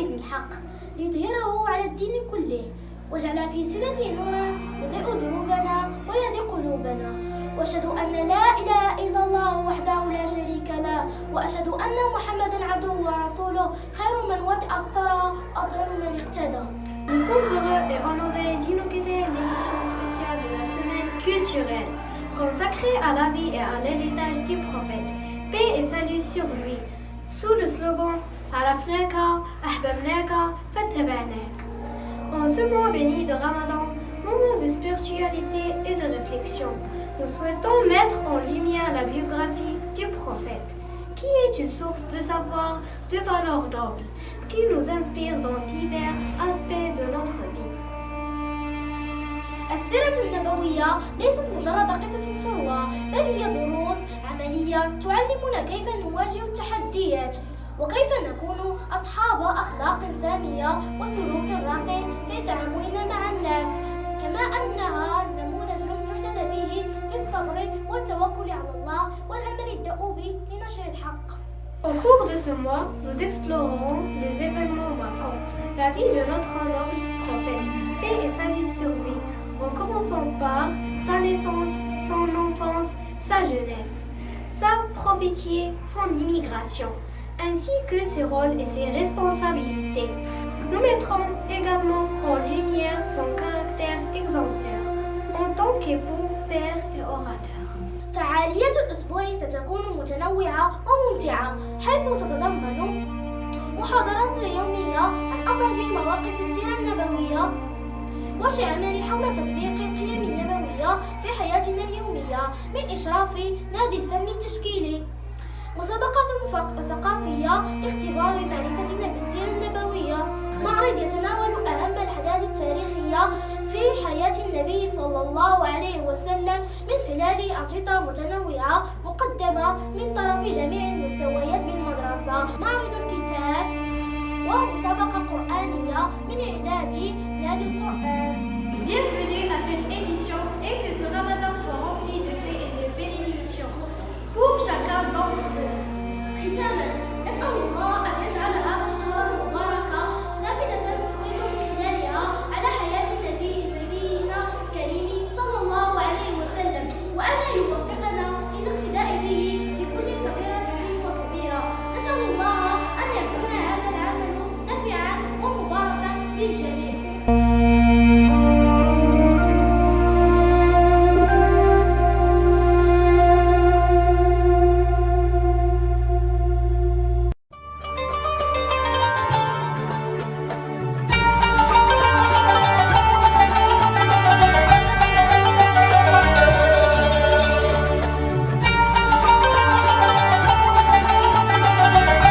دين الحق ليظهره على الدين كله، واجعل في سيرته نورا يضيء دروبنا ويهدي قلوبنا. وأشهد أن لا إله إلا الله وحده لا شريك له، وأشهد أن محمدا عبده ورسوله، خير من وطئ الثرى أفضل من اقتدى. Nous sommes heureux et honorés d'inaugurer l'édition spéciale de la semaine culturelle, consacrée à la vie et à l'héritage du prophète. Paix et salut sur lui, sous le slogan Arafnaka, Ahbabnaka, Fattaba'nak. En ce mois béni de Ramadan, moment de spiritualité et de réflexion, nous souhaitons mettre en lumière la biographie du prophète, qui est une source de savoir, de valeurs nobles, qui nous inspire dans divers aspects de notre vie. السيرة النبوية ليست مجرد قصص تروى، بل هي دروس عملية تعلمنا كيف نواجه التحديات وكيف نكون أصحاب أخلاق سامية وسلوك راقي في تعاملنا مع الناس، كما أنها نموذج يعتدى به في الصبر والتوكل على الله والعمل الدؤوب لنشر الحق. Au cours de ce mois, nous explorerons les événements marquants, la vie de notre noble prophète, paix et salut sur lui, en commençant par sa naissance, son enfance, sa jeunesse, sa prophétie, son immigration, ainsi que ses rôles et ses responsabilités. Nous mettrons également en lumière son caractère exemplaire en tant qu'époux, père et orateur. فعاليات الأسبوع ستكون متنوعة وممتعة، حيث تتضمن محاضرات يومية عن أبرز مواقف السيرة النبوية، ورش عمل حول تطبيق القيم النبوية في حياتنا اليومية من إشراف نادي الفن التشكيلي، مسابقات ثقافية لاختبار معرفتنا بالسيرة النبوية، معرض يتناول أهم الأحداث التاريخية في حياة النبي صلى الله عليه وسلم من خلال أنشطة متنوعة مقدمة من طرف جميع المستويات بالمدرسة، معرض الكتاب ومسابقة قرآنية من إعداد نادي القرآن. Bienvenue à cette édition et que ce Ramadan soit rempli de paix et de bénédictions pour chacun d'entre nous. ختاما